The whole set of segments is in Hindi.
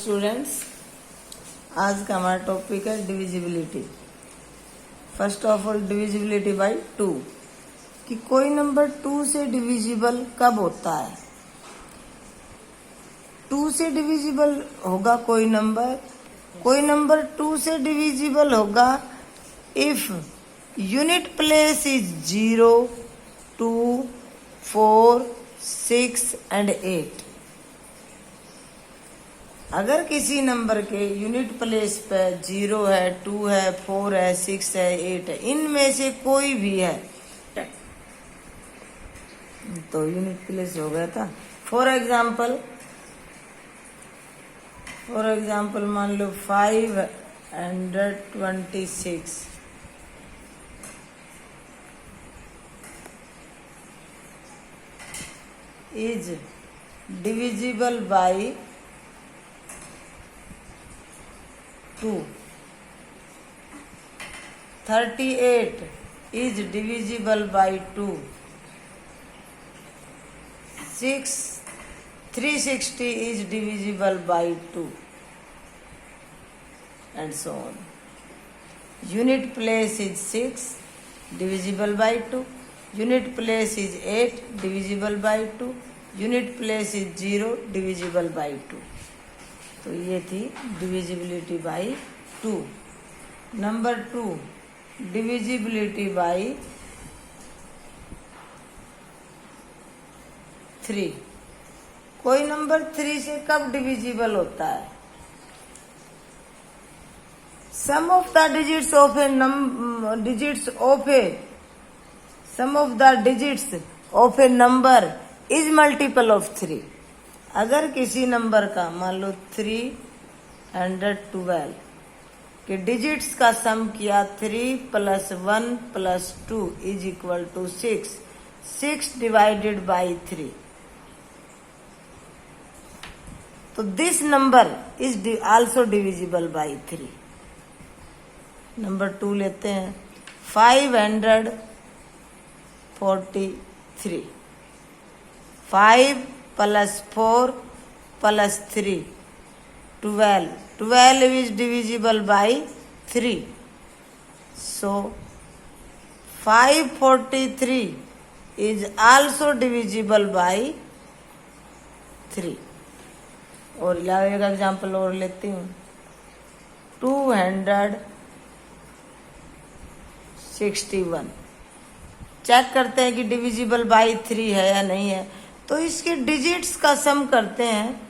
स्टूडेंट्स, आज का हमारा टॉपिक है divisibility. First of all divisibility by 2 कि कोई नंबर 2 से डिविजिबल कब होता है। 2 से डिविजिबल होगा कोई नंबर 2 से डिविजिबल होगा if unit place is 0, 2, 4, 6 and 8। अगर किसी नंबर के यूनिट प्लेस पे 0 है, 2 है, 4 है, 6 है, 8 है, इनमें से कोई भी है तो यूनिट प्लेस हो गया था। फॉर एग्जाम्पल मान लो 526 is divisible by 2. 38 is divisible by 2. 360 is divisible by 2, and so on. Unit place is 6, divisible by 2. Unit place is 8, divisible by 2. Unit place is 0, divisible by 2. तो ये थी divisibility by 2। Number 2 divisibility by 3। कोई नंबर 3 से कब डिविजिबल होता है। Sum of the digits of a number is multiple of 3। अगर किसी नंबर का मान लो 312 के डिजिट्स का सम किया 3 + 1 + 2 is equal to 6, 6 divided by 3, तो this number is also divisible by 3। Number 2 लेते हैं 543। 5 + 4 + 3 12, 12 is divisible by 3, so 543 is also divisible by 3। और एक एग्जाम्पल और लेती हूँ 261। चेक करते हैं कि डिविजिबल बाई 3 है या नहीं है, तो इसके डिजिट्स का सम करते हैं।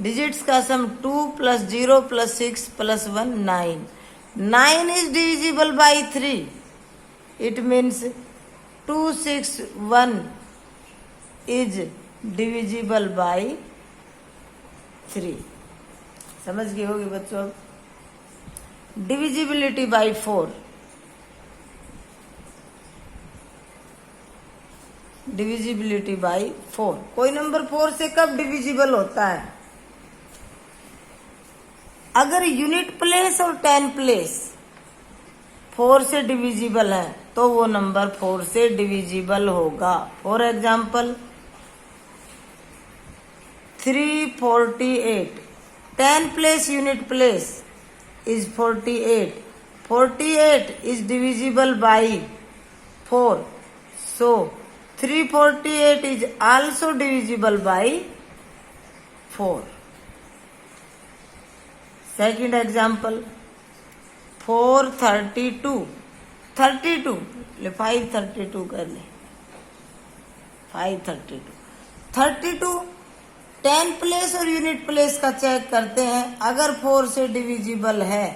डिजिट्स का सम 2 + 0 + 6 + 1 9। 9 is divisible by 3। It means 261 is divisible by 3। समझ गए होगी बच्चों। Divisibility by 4। Divisibility by 4। कोई नंबर 4 से कब डिविजिबल होता है। अगर यूनिट प्लेस और 10 प्लेस 4 से डिविजिबल है तो वो नंबर 4 से डिविजिबल होगा। For example 348, 10 place unit place is 48। 48 is divisible by 4, so 348 is also divisible by 4. Second example 432। 32 ले 532 कर ले 532। 32 10 प्लेस और यूनिट प्लेस का चेक करते हैं। अगर 4 से डिविजिबल है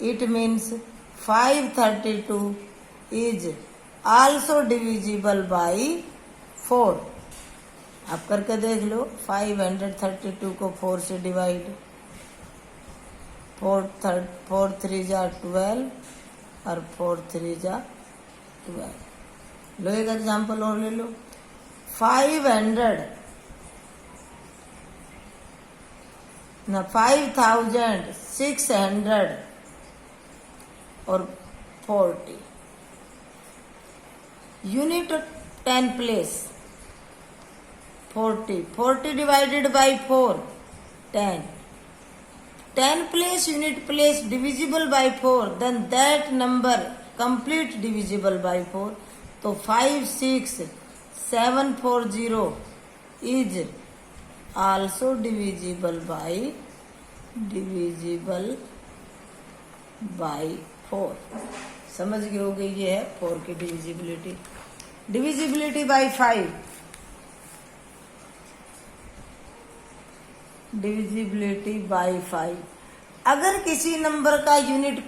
it means 532 is also divisible by 4। आप करके देख लो 532 को 4 से डिवाइड। 4 3 जा 12 और 4 3 जा 12। लो एक एग्जाम्पल और ले लो 5600 और 40। Unit 10 place 40 divided by 4, 10. 10 place unit place divisible by 4, then that number complete divisible by 4. तो 56740 is also divisible by 4. समझ गए होगे, ये है 4 की divisibility. Divisibility bye 5. Divisibility bye 5. अगर किसी नंबर का यूनिट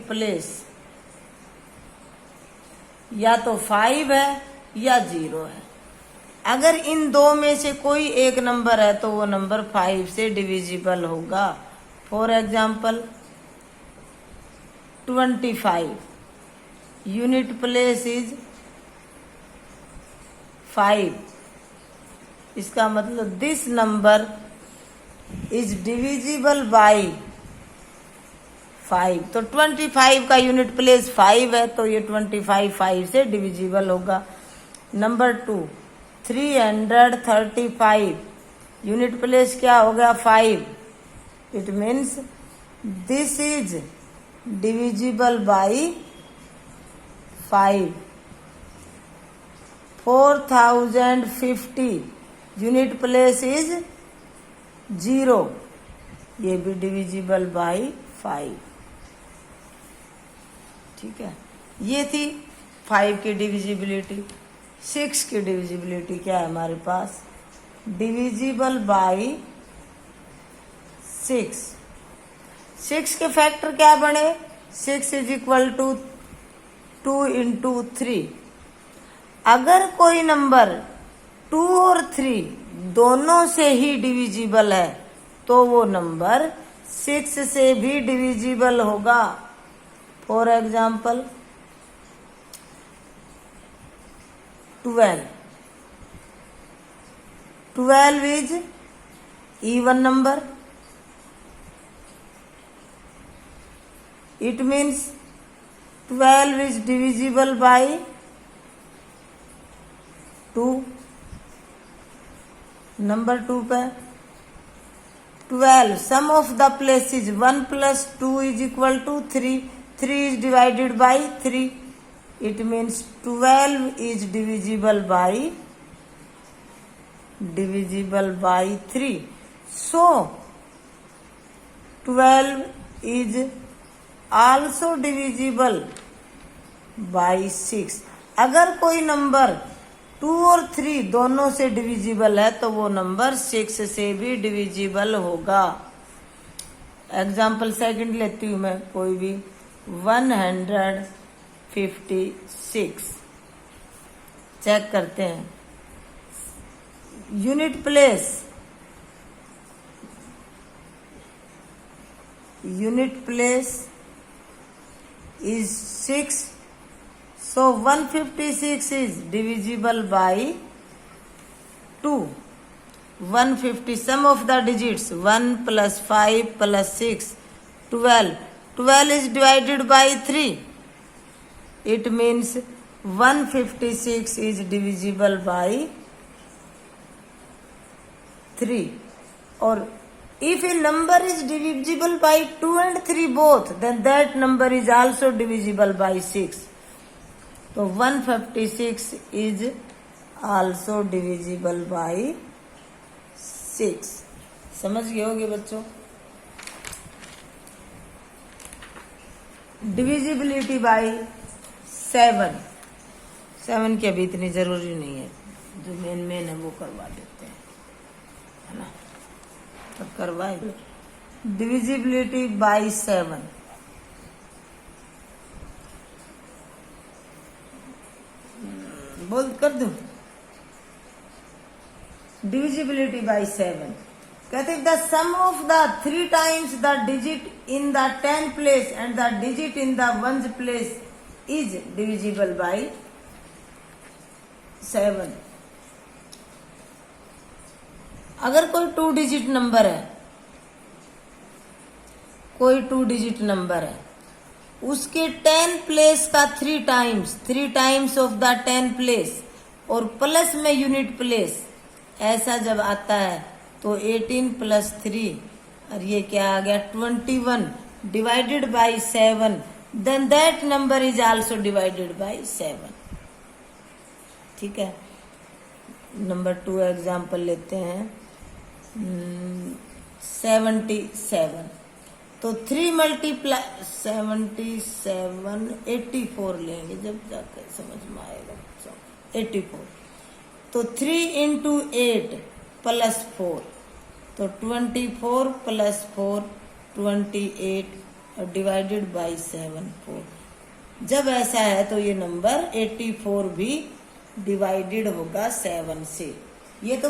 प्लेस या तो 5 है या 0 है. अगर इन दो में से कोई एक नंबर है तो वो नंबर 5 से डिविजिबल होगा. For example 25, unit place is 5. इसका मतलब this number is divisible bye 5. तो 25 का यूनिट प्लेस 5 है तो ये 25 5 से डिविजिबल होगा. नंबर 2, 335, यूनिट प्लेस क्या हो गया 5. It means this is divisible bye 5. 4050, unit place is 0, ये भी डिविजिबल बाय 5. ठीक है, ये थी 5 की डिविजिबिलिटी. 6 की डिविजिबिलिटी क्या है हमारे पास, डिविजिबल बाय 6. 6 के फैक्टर क्या बने, 6 इज इक्वल टू 2 इंटू 3. अगर कोई नंबर 2 और 3 दोनों से ही डिविजिबल है तो वो नंबर 6 से भी डिविजिबल होगा. For example 12. 12 is even number. It means 12 is divisible by 2. Number 2 पे 12, सम of the places 1 plus 2 is equal to 3. 3 is divided by 3. It means 12 is divisible by 3. So 12 is also divisible by 6. अगर कोई नंबर 2 और 3 दोनों से डिविजिबल है तो वो नंबर 6 से भी डिविजिबल होगा. एग्जाम्पल सेकंड लेती हूं मैं, कोई भी 156. चेक करते हैं. Unit place is 6. So 156 is divisible by 2. 150, sum of the digits 1 plus 5 plus 6, 12. 12 is divided by 3. It means 156 is divisible by 3. Or if a number is divisible by 2 and 3 both, then that number is also divisible by 6. So 156 is also divisible by 6. समझ गए होंगे बच्चों. Divisibility by 7. 7 की अभी इतनी जरूरी नहीं है, जो मेन है वो करवा देते हैं, है ना. तो करवाए. Divisibility by 7. बोल कर दो. डिविजिबिलिटी बाय 7 कहते हैं the sum of the 3 times the digit in the 10 place and the digit in the 1 place is divisible by 7. अगर कोई 2 डिजिट नंबर है, उसके 10 प्लेस का 3 टाइम्स ऑफ द 10 प्लेस और प्लस में यूनिट प्लेस, ऐसा जब आता है तो 18 प्लस 3 और ये क्या आ गया 21 divided by 7, then that number is also divided by 7। ठीक है, नंबर 2 एग्जाम्पल लेते हैं। 77, तो 3 मल्टीप्लाई 77 84 लेंगे जब जाकर समझ में आएगा। 84, तो 3 इंटू 8 प्लस 4, तो 24 प्लस 4 28 और डिवाइडेड बाई 7 4। जब ऐसा है तो ये नंबर 84 भी डिवाइडेड होगा 7 से। ये तो